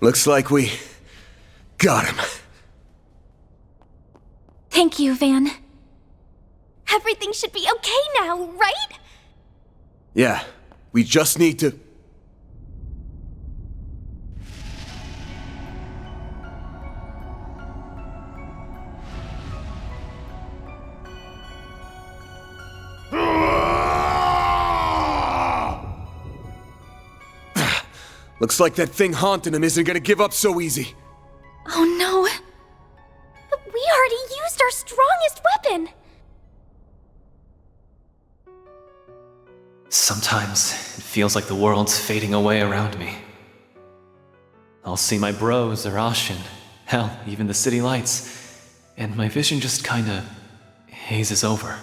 Looks like we got him. Thank you, Van. Everything should be okay now, right? Yeah, we just need to... Looks like that thing haunting him isn't gonna give up so easy. Oh no. But we already used our strongest weapon. Sometimes it feels like the world's fading away around me. I'll see my bros or Ashin, hell, even the city lights, and my vision just kinda hazes over.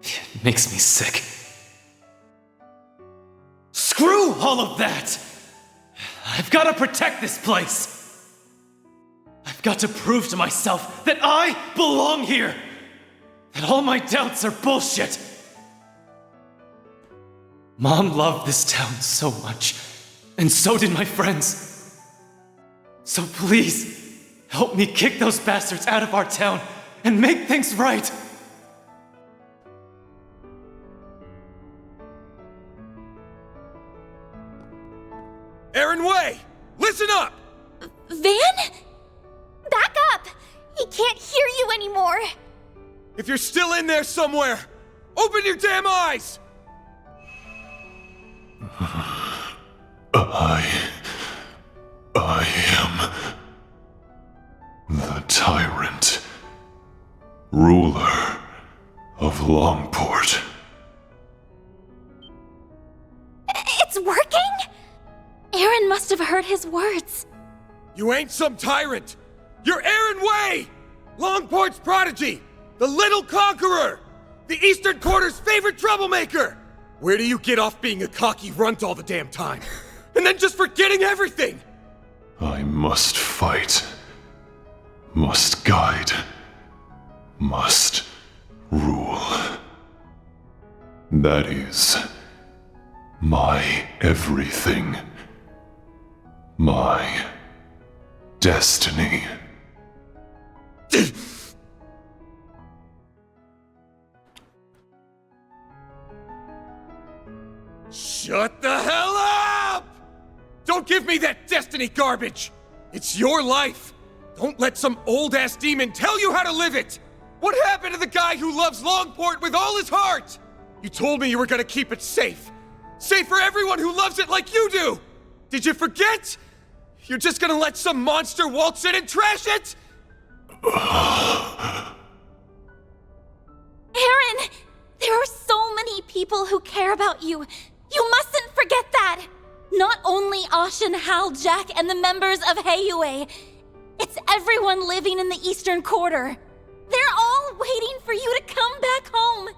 It makes me sick. Screw all of that! I've gotta protect this place! I've got to prove to myself that I belong here! That all my doubts are bullshit! Mom loved this town so much, and so did my friends. So please, help me kick those bastards out of our town and make things right! Aaron Way! Listen up! Van? Back up! He can't hear you anymore! If you're still in there somewhere, open your damn eyes! I am the tyrant, ruler of Longport. It's working? Aaron must have heard his words. You ain't some tyrant! You're Aaron Way! Longport's prodigy! The little conqueror! The Eastern Quarter's favorite troublemaker! Where do you get off being a cocky runt all the damn time? And then just forgetting everything! I must fight, must guide, must rule. That is my everything. My destiny. Shut the hell up! Don't give me that destiny garbage! It's your life! Don't let some old-ass demon tell you how to live it! What happened to the guy who loves Longport with all his heart? You told me you were gonna keep it safe. Safe for everyone who loves it like you do! Did you forget? You're just gonna let some monster waltz in and trash it? Aaron! There are so many people who care about you. You mustn't forget that! Not only Ashin, Hal, Jack, and the members of Heiyue. It's everyone living in the Eastern Quarter. They're all waiting for you to come back home.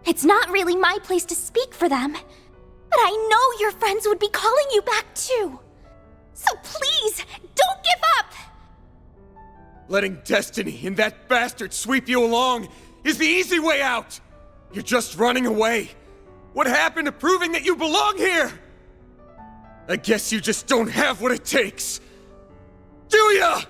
It's not really my place to speak for them, but I know your friends would be calling you back too. So please, don't give up! Letting destiny and that bastard sweep you along is the easy way out! You're just running away. What happened to proving that you belong here? I guess you just don't have what it takes. Do ya?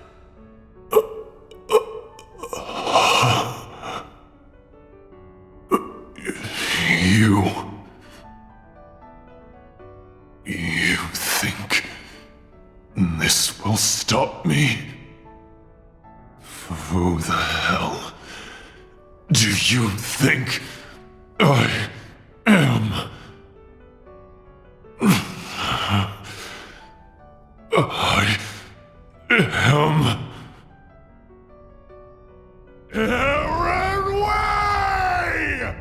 You think this will stop me? Who the hell do you think I am? I am Aaron Way!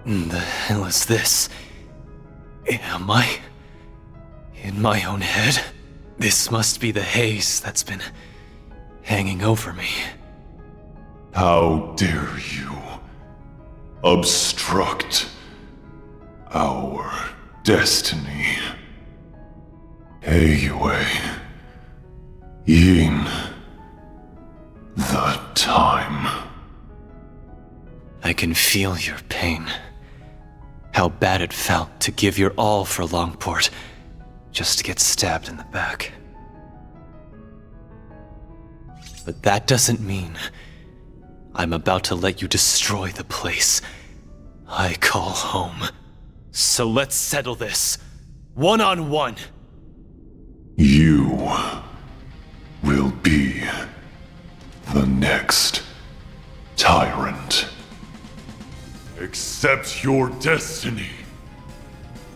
The hell is this? Am I in my own head? This must be the haze that's been hanging over me. How dare you obstruct our destiny? Heiyue. Yin. The time. I can feel your pain. How bad it felt to give your all for Longport, just to get stabbed in the back. But that doesn't mean I'm about to let you destroy the place I call home. So let's settle this, one-on-one. You will be the next tyrant. Accept your destiny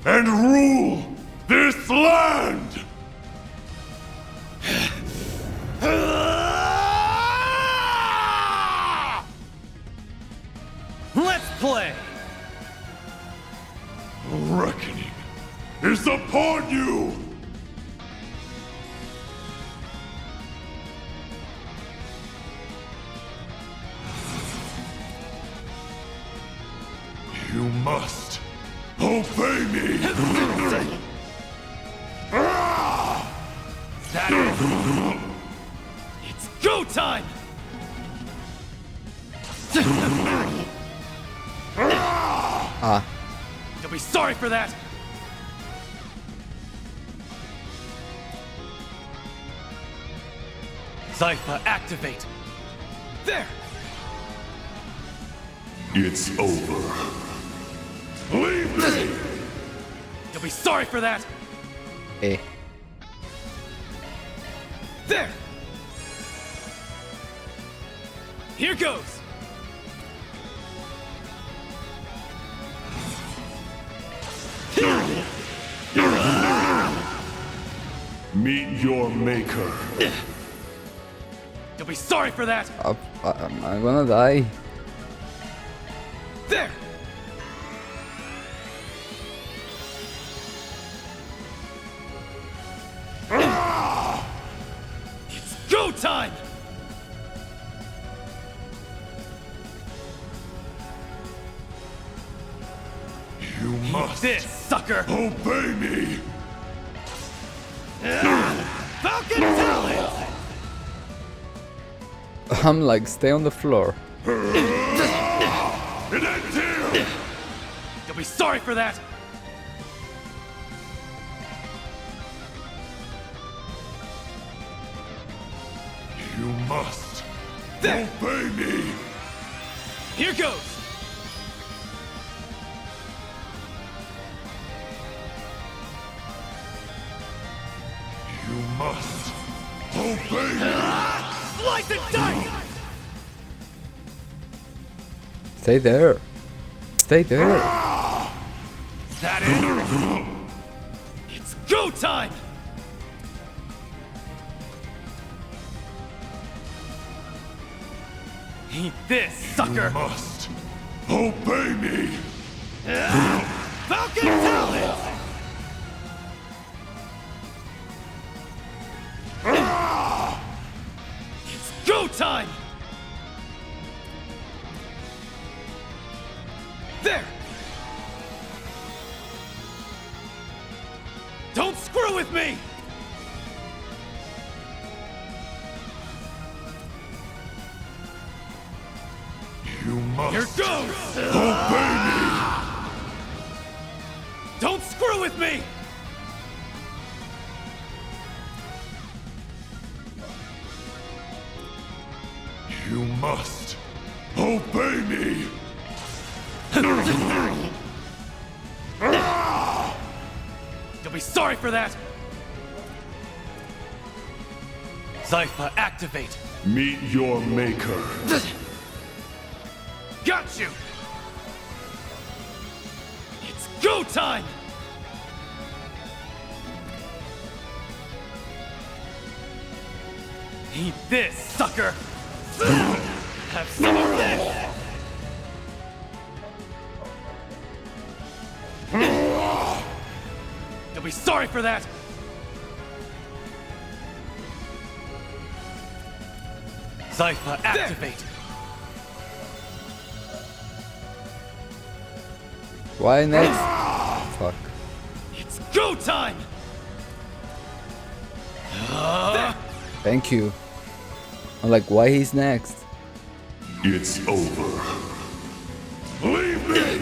and rule this land! Let's play! Reckoning is upon you! You must obey me! That is... It's go time! You'll be sorry for that! Zypha, activate! There! It's over. Leave me! You'll be sorry for that! Eh. There! Here goes! Meet your maker. You'll be sorry for that! I'm gonna die. There! It's go time! You must This, sucker! obey me! Falcon talent! I'm like, stay on the floor. It ends here! You'll be sorry for that! You must There! obey me! Here goes! You must obey me! Slice and dice! Stay there. Stay there. That it? It's go time! Eat this, sucker! You must obey me! Falcon talent! It's go time! There! Don't screw with me! You must Here goes! obey me! Don't screw with me! You must obey me! You'll be sorry for that! Zypha, activate! Meet your maker. Got you! It's go time! Eat this, sucker! Have some of this! You'll be sorry for that! Zypha, activate! Why next? Fuck. It's go time! Thank you. I'm like, why he's next? It's over. Leave me!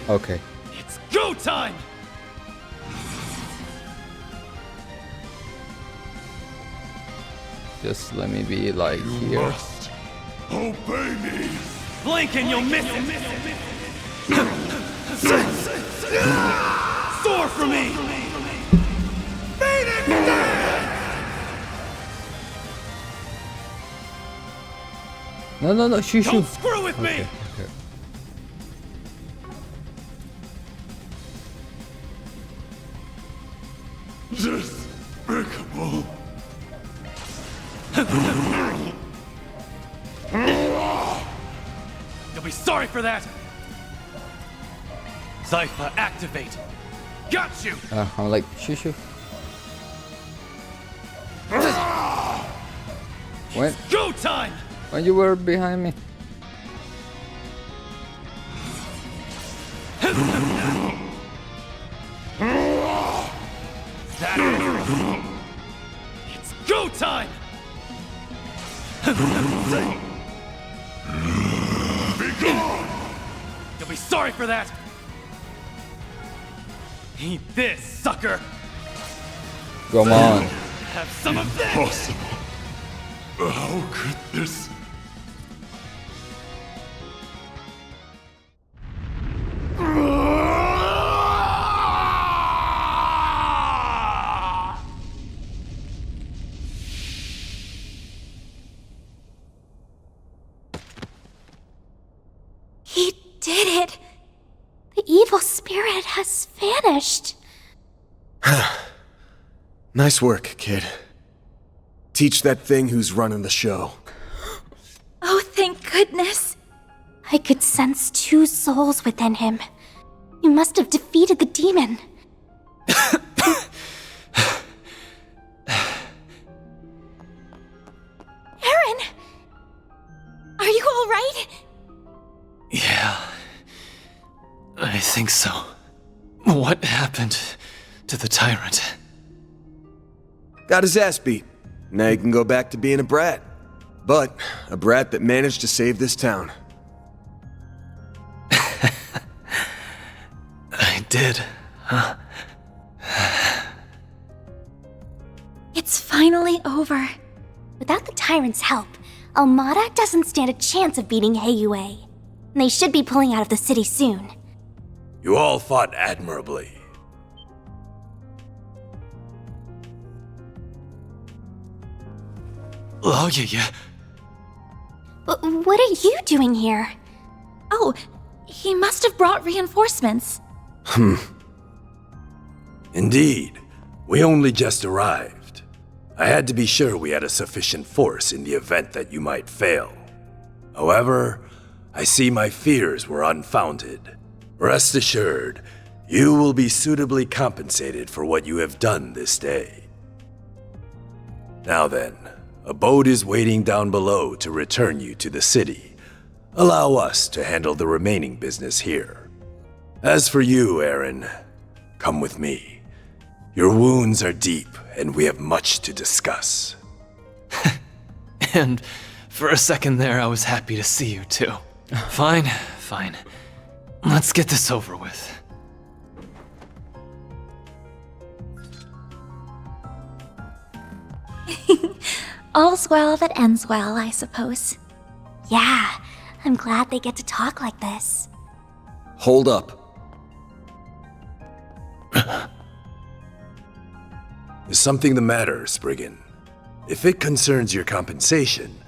Okay. It's go time! Just let me be like You here. must obey me! Blink and you'll miss it! Soar for me! No, no, no, shoo, shoo. Don't screw with me! Okay. Despicable! You'll be sorry for that! Zypha, activate! Got you! I'm like, shoo, shoo. Go time! When you were behind me. It's go time! Be gone! You'll be sorry for that! Eat this, sucker! Come on. Have some of this! Possible. How could this... He did it! The evil spirit has vanished. Nice work, kid. Teach that thing who's running the show. Oh, thank goodness. I could sense two souls within him. You must have defeated the demon. Aaron! Are you alright? Yeah, I think so. What happened to the tyrant? Got his ass beat. Now you can go back to being a brat. But a brat that managed to save this town. I did, huh? It's finally over. Without the tyrant's help, Almada doesn't stand a chance of beating Heiyue. They should be pulling out of the city soon. You all fought admirably. Oh, yeah. But what are you doing here? Oh, he must have brought reinforcements. Indeed, we only just arrived. I had to be sure we had a sufficient force in the event that you might fail. However, I see my fears were unfounded. Rest assured, you will be suitably compensated for what you have done this day. Now then, a boat is waiting down below to return you to the city. Allow us to handle the remaining business here. As for you, Aaron, come with me. Your wounds are deep, and we have much to discuss. And for a second there, I was happy to see you too. Fine. Let's get this over with. All's well that ends well, I suppose. Yeah, I'm glad they get to talk like this. Hold up. Is something the matter, Spriggan? If it concerns your compensation,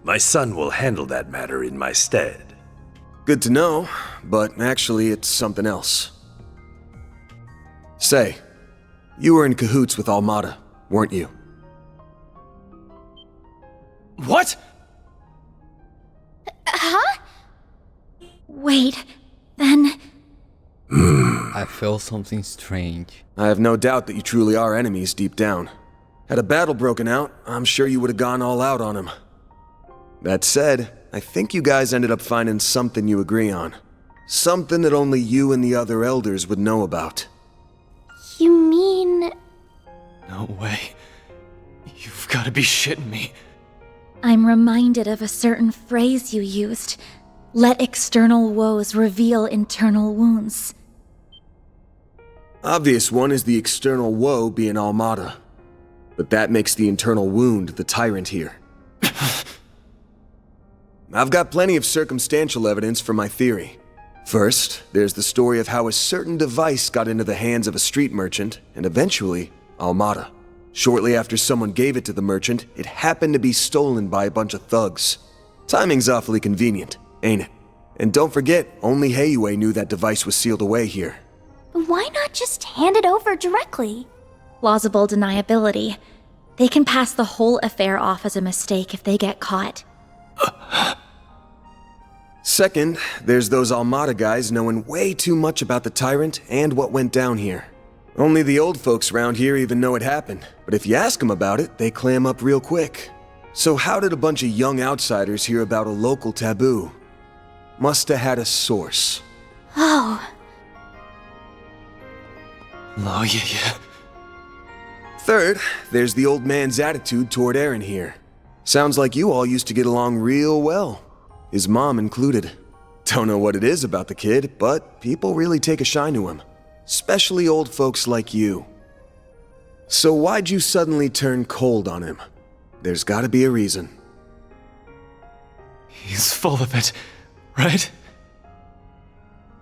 my son will handle that matter in my stead. Good to know, but actually it's something else. Say, you were in cahoots with Almada, weren't you? What? Huh? Wait, then... I feel something strange. I have no doubt that you truly are enemies deep down. Had a battle broken out, I'm sure you would have gone all out on him. That said, I think you guys ended up finding something you agree on. Something that only you and the other elders would know about. You mean... No way. gotta be shitting me. I'm reminded of a certain phrase you used. Let external woes reveal internal wounds. Obvious one is the external woe being Almada. But that makes the internal wound the tyrant here. I've got plenty of circumstantial evidence for my theory. First, there's the story of how a certain device got into the hands of a street merchant, and eventually, Almada. Shortly after someone gave it to the merchant, it happened to be stolen by a bunch of thugs. Timing's awfully convenient, ain't it? And don't forget, only Heiyue knew that device was sealed away here. But why not just hand it over directly? Plausible deniability. They can pass the whole affair off as a mistake if they get caught. Second, there's those Almada guys knowing way too much about the tyrant and what went down here. Only the old folks around here even know it happened, but if you ask them about it, they clam up real quick. So how did a bunch of young outsiders hear about a local taboo? Must have had a source. Oh. Oh, yeah. Third, there's the old man's attitude toward Aaron here. Sounds like you all used to get along real well. His mom included. Don't know what it is about the kid, but people really take a shine to him. Especially old folks like you. So why'd you suddenly turn cold on him? There's gotta be a reason. He's full of it, right?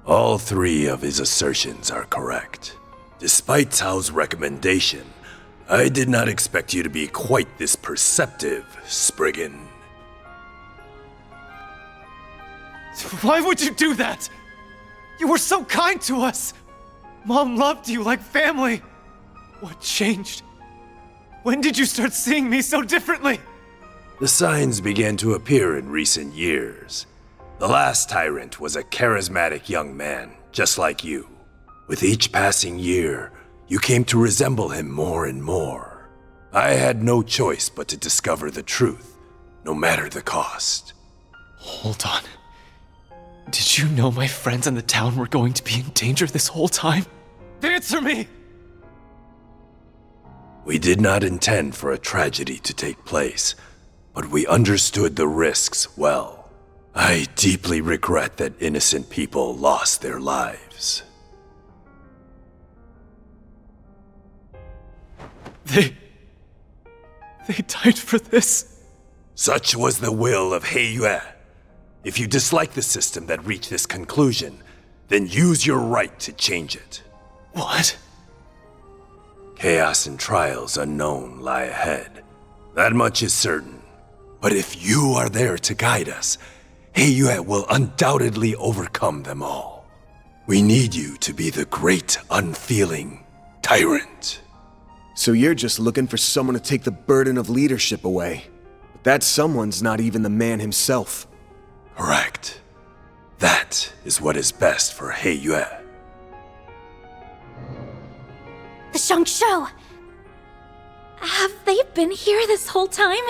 All three of his assertions are correct. Despite Tao's recommendation, I did not expect you to be quite this perceptive, Spriggan. Why would you do that? You were so kind to us. Mom loved you like family. What changed? When did you start seeing me so differently? The signs began to appear in recent years. The last tyrant was a charismatic young man, just like you. With each passing year, you came to resemble him more and more. I had no choice but to discover the truth, no matter the cost. Hold on. Did you know my friends in the town were going to be in danger this whole time? Answer me! We did not intend for a tragedy to take place, but we understood the risks well. I deeply regret that innocent people lost their lives. They died for this? Such was the will of Heiyue. If you dislike the system that reached this conclusion, then use your right to change it. What? Chaos and trials unknown lie ahead. That much is certain. But if you are there to guide us, Heiyue will undoubtedly overcome them all. We need you to be the great, unfeeling tyrant. So you're just looking for someone to take the burden of leadership away. But that someone's not even the man himself. Correct. That is what is best for Heiyue. The Shangsho! Have they been here this whole time?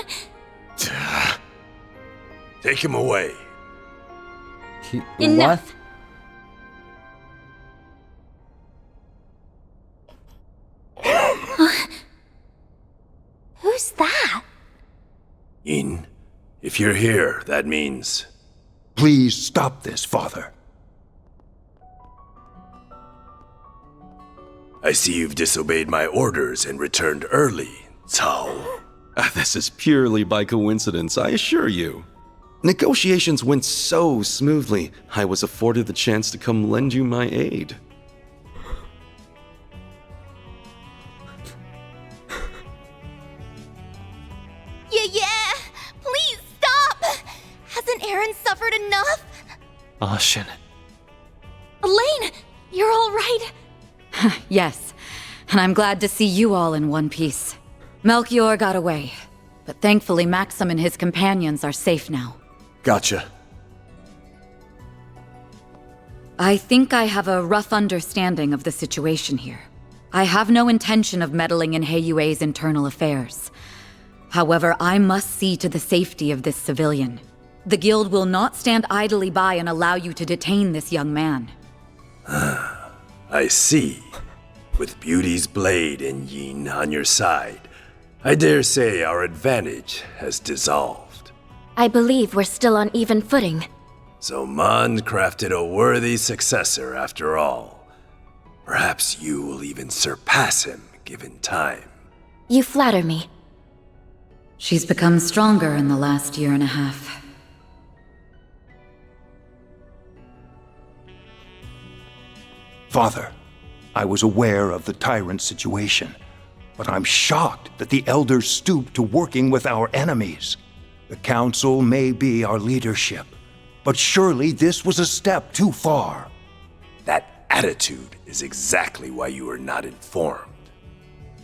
Take him away. Enough! Who's that? Yin, if you're here, that means... Please stop this, Father. I see you've disobeyed my orders and returned early, Cao. This is purely by coincidence, I assure you. Negotiations went so smoothly, I was afforded the chance to come lend you my aid. Yeah! Please stop! Hasn't Aaron suffered enough? Ashin. Elaine, you're all right? Yes, and I'm glad to see you all in one piece. Melchior got away, but thankfully Maxim and his companions are safe now. Gotcha. I think I have a rough understanding of the situation here. I have no intention of meddling in Heiyue's internal affairs. However, I must see to the safety of this civilian. The guild will not stand idly by and allow you to detain this young man. I see. With Beauty's blade and Yin on your side, I dare say our advantage has dissolved. I believe we're still on even footing. So Mond crafted a worthy successor after all. Perhaps you will even surpass him, given time. You flatter me. She's become stronger in the last year and a half. Father, I was aware of the tyrant situation, but I'm shocked that the elders stooped to working with our enemies. The council may be our leadership, but surely this was a step too far. That attitude is exactly why you are not informed.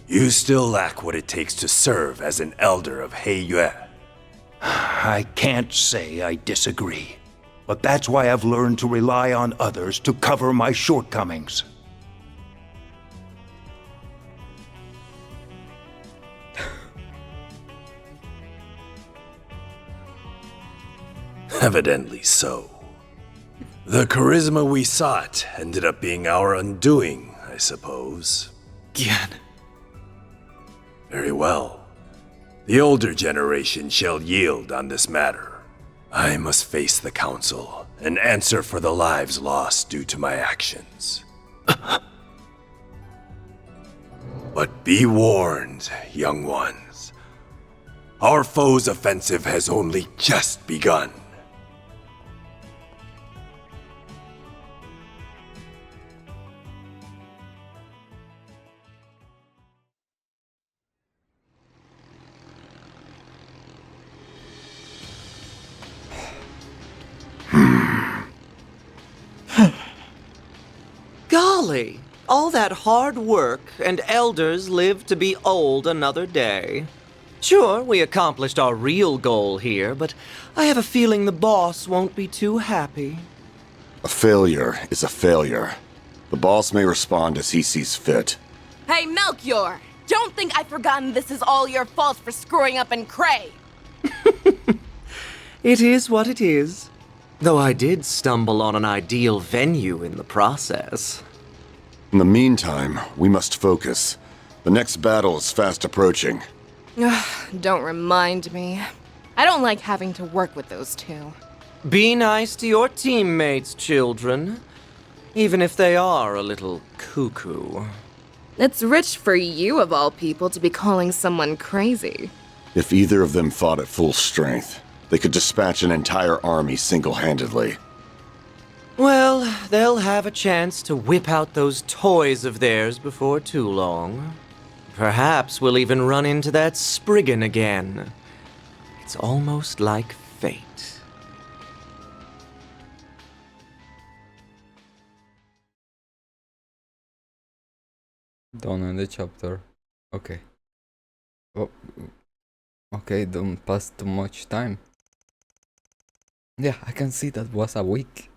You still lack what it takes to serve as an elder of Heiyue. I can't say I disagree, but that's why I've learned to rely on others to cover my shortcomings. Evidently so. The charisma we sought ended up being our undoing, I suppose. Gian. Very well. The older generation shall yield on this matter. I must face the council and answer for the lives lost due to my actions. But be warned, young ones. Our foe's offensive has only just begun. Golly, all that hard work, and elders live to be old another day. Sure, we accomplished our real goal here, but I have a feeling the boss won't be too happy. A failure is a failure. The boss may respond as he sees fit. Hey, Melchior! Don't think I've forgotten this is all your fault for screwing up in Cray! It is what it is. Though I did stumble on an ideal venue in the process. In the meantime, we must focus. The next battle is fast approaching. Don't remind me. I don't like having to work with those two. Be nice to your teammates, children. Even if they are a little cuckoo. It's rich for you, of all people, to be calling someone crazy. If either of them fought at full strength, they could dispatch an entire army single-handedly. Well, they'll have a chance to whip out those toys of theirs before too long. Perhaps we'll even run into that Spriggan again. It's almost like fate. Don't end the chapter. Okay. Oh, okay, don't pass too much time. Yeah, I can see that was a week.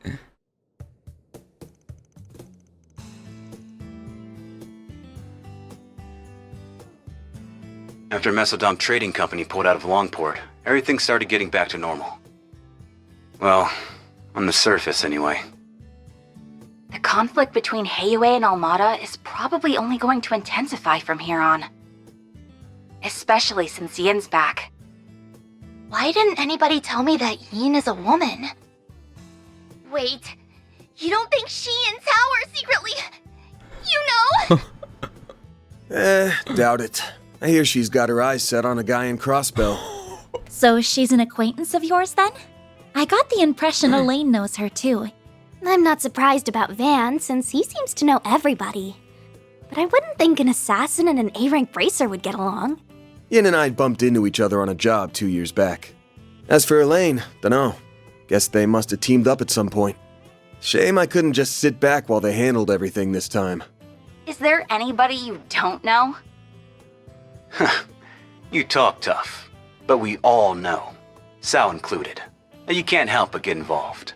After Mesodom Trading Company pulled out of Longport, everything started getting back to normal. Well, on the surface anyway. The conflict between Heiyue and Almada is probably only going to intensify from here on. Especially since Yin's back. Why didn't anybody tell me that Yin is a woman? Wait, you don't think she and Tao are secretly... you know? Doubt it. I hear she's got her eyes set on a guy in Crossbow. So she's an acquaintance of yours then? I got the impression Elaine knows her too. I'm not surprised about Van, since he seems to know everybody. But I wouldn't think an assassin and an A-rank bracer would get along. Yin and I bumped into each other on a job 2 years back. As for Elaine, dunno. Guess they must have teamed up at some point. Shame I couldn't just sit back while they handled everything this time. Is there anybody you don't know? You talk tough, but we all know. Sal included. You can't help but get involved.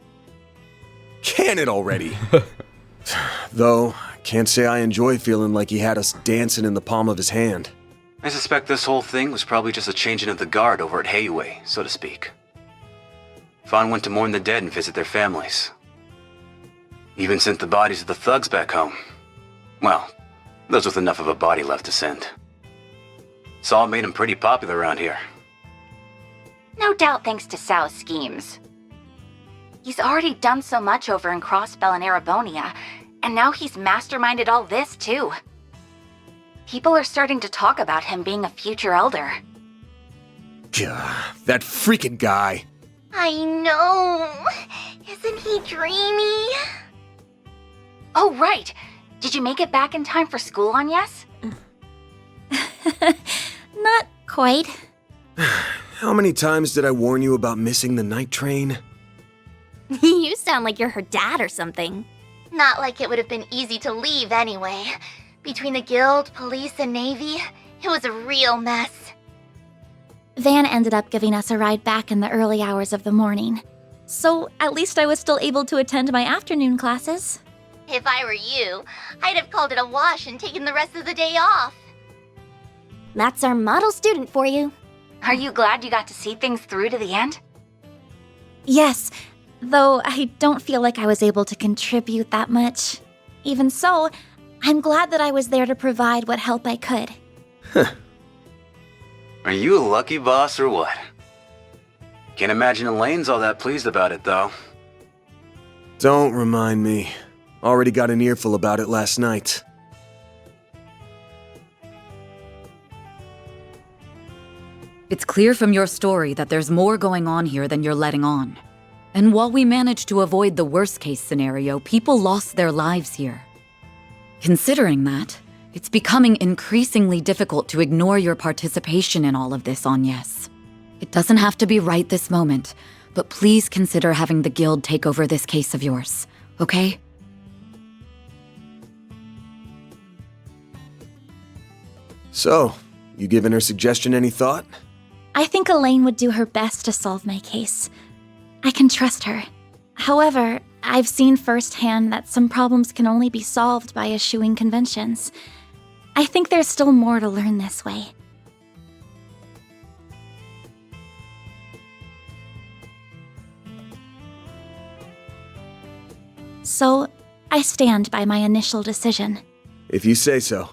Can it already? Though, can't say I enjoy feeling like he had us dancing in the palm of his hand. I suspect this whole thing was probably just a changing of the guard over at Heiyue, so to speak. Fawn went to mourn the dead and visit their families. Even sent the bodies of the thugs back home. Well, those with enough of a body left to send. Saul made him pretty popular around here. No doubt thanks to Sao's schemes. He's already done so much over in Crossbell and Erebonia, and now he's masterminded all this too. People are starting to talk about him being a future elder. Gah, that freaking guy. I know. Isn't he dreamy? Oh, right. Did you make it back in time for school on Yes? Not quite. How many times did I warn you about missing the night train? You sound like you're her dad or something. Not like it would have been easy to leave anyway. Between the guild, police, and navy, it was a real mess. Van ended up giving us a ride back in the early hours of the morning. So at least I was still able to attend my afternoon classes. If I were you, I'd have called it a wash and taken the rest of the day off. That's our model student for you. Are you glad you got to see things through to the end? Yes, though I don't feel like I was able to contribute that much. Even so, I'm glad that I was there to provide what help I could. Are you a lucky boss or what? Can't imagine Elaine's all that pleased about it, though. Don't remind me. Already got an earful about it last night. It's clear from your story that there's more going on here than you're letting on. And while we managed to avoid the worst-case scenario, people lost their lives here. Considering that, it's becoming increasingly difficult to ignore your participation in all of this on Yes. It doesn't have to be right this moment, but please consider having the guild take over this case of yours, okay? So, you giving her suggestion any thought? I think Elaine would do her best to solve my case. I can trust her. However, I've seen firsthand that some problems can only be solved by eschewing conventions. I think there's still more to learn this way. So, I stand by my initial decision. If you say so.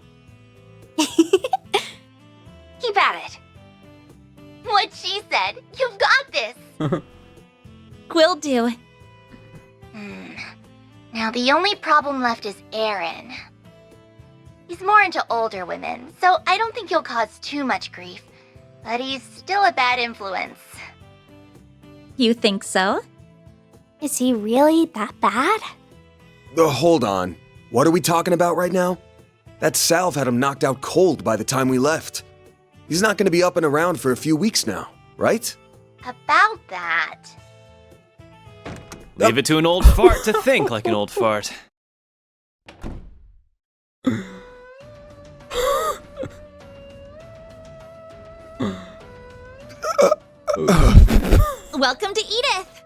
Keep at it. What she said. You've got this. Will do. Now the only problem left is Aaron. He's more into older women, so I don't think he'll cause too much grief. But he's still a bad influence. You think so? Is he really that bad? Hold on. What are we talking about right now? That salve had him knocked out cold by the time we left. He's not going to be up and around for a few weeks now, right? About that. Leave it to an old fart to think like an old fart. Welcome to Edith!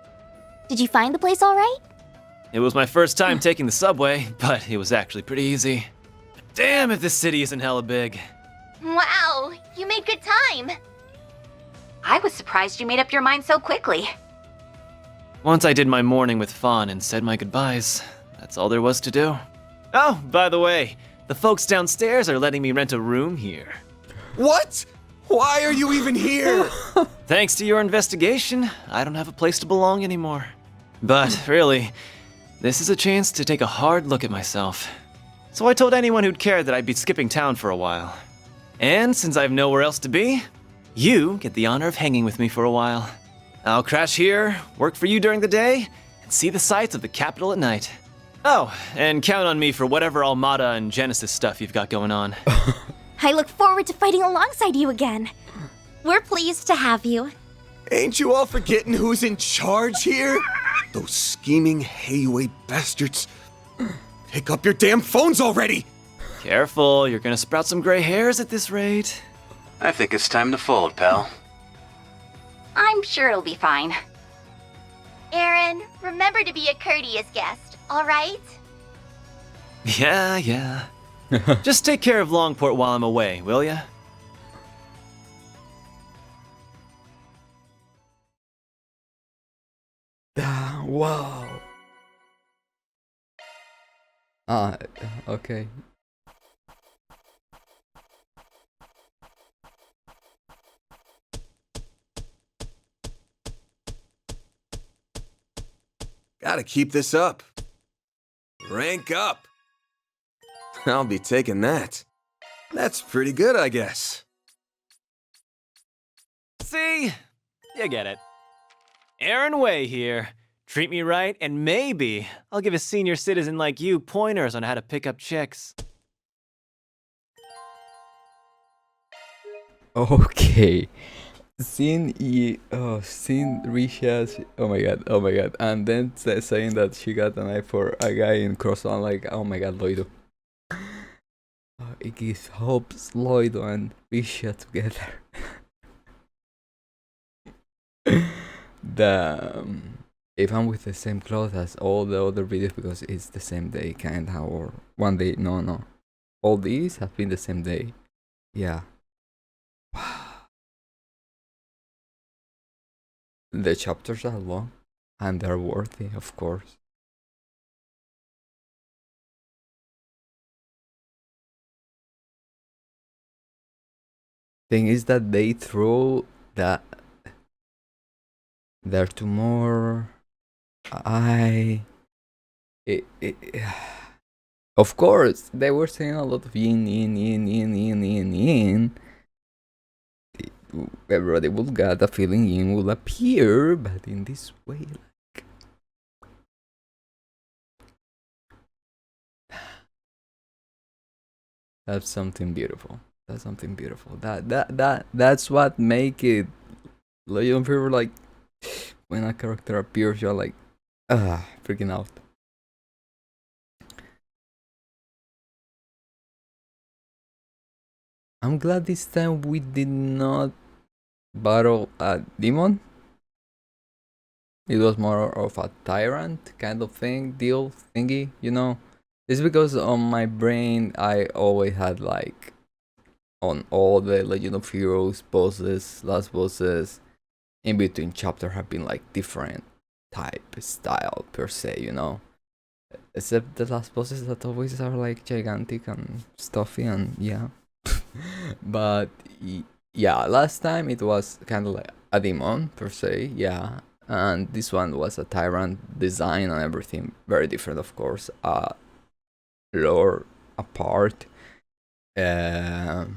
Did you find the place all right? It was my first time taking the subway, but it was actually pretty easy. Damn if this city isn't hella big. Wow, you made good time. I was surprised you made up your mind so quickly. Once I did my morning with Fawn and said my goodbyes, that's all there was to do. Oh, by the way, the folks downstairs are letting me rent a room here. What? Why are you even here? Thanks to your investigation, I don't have a place to belong anymore. But really, this is a chance to take a hard look at myself. So I told anyone who'd care that I'd be skipping town for a while. And since I have nowhere else to be, you get the honor of hanging with me for a while. I'll crash here, work for you during the day, and see the sights of the capital at night. Oh, and count on me for whatever Armada and Genesis stuff you've got going on. I look forward to fighting alongside you again. We're pleased to have you. Ain't you all forgetting who's in charge here? Those scheming Heiyue bastards. Pick up your damn phones already! Careful, you're gonna sprout some gray hairs at this rate. I think it's time to fold, pal. I'm sure it'll be fine. Aaron, remember to be a courteous guest, all right? Yeah. Just take care of Longport while I'm away, will ya? Wow. Ah, okay. Gotta keep this up. Rank up. I'll be taking that. That's pretty good, I guess. See? You get it. Aaron Way here. Treat me right, and maybe I'll give a senior citizen like you pointers on how to pick up chicks. Okay. Seeing Risha's, oh my god, and then saying that she got an eye for a guy in Cross, I'm like, oh my god, Loido. It gives hopes Loido and Risha together. If I'm with the same clothes as all the other videos because it's the same day kinda, or one day, no. All these have been the same day. Yeah. The chapters are long and they're worthy, of course. Thing is that they throw that there to more. Of course, they were saying a lot of yin. Everybody will get a feeling yin will appear, but in this way, like. That's something beautiful. That's something beautiful. That's what make it Legend of Hero, like when a character appears, you're like, freaking out. I'm glad this time we did not battle a demon. It was more of a tyrant kind of thingy, you know. It's because on my brain I always had like on all the Legend of Heroes bosses, last bosses, in between chapter have been like different type, style per se, you know. Except the last bosses that always are like gigantic and stuffy and yeah. But yeah, last time it was kind of like a demon per se, yeah. And this one was a tyrant design and everything, very different, of course. Lore apart. And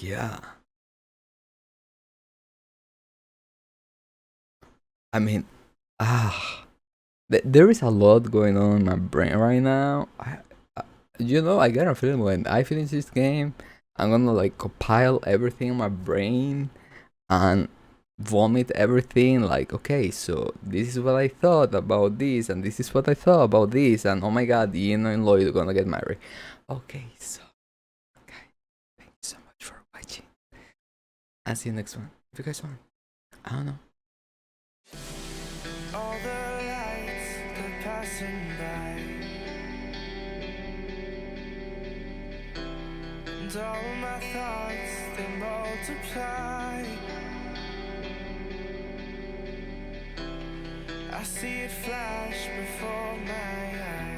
yeah. I mean, there is a lot going on in my brain right now. You know, I get a feeling when I finish this game, I'm gonna like compile everything in my brain and vomit everything. Like, okay, so this is what I thought about this, and this is what I thought about this, and oh my god, Ian and Lloyd are gonna get married. Okay, so, okay, thank you so much for watching. I'll see you next one. If you guys want, I don't know. All the lights, they're passing by, and all my thoughts, they multiply. I see it flash before my eyes.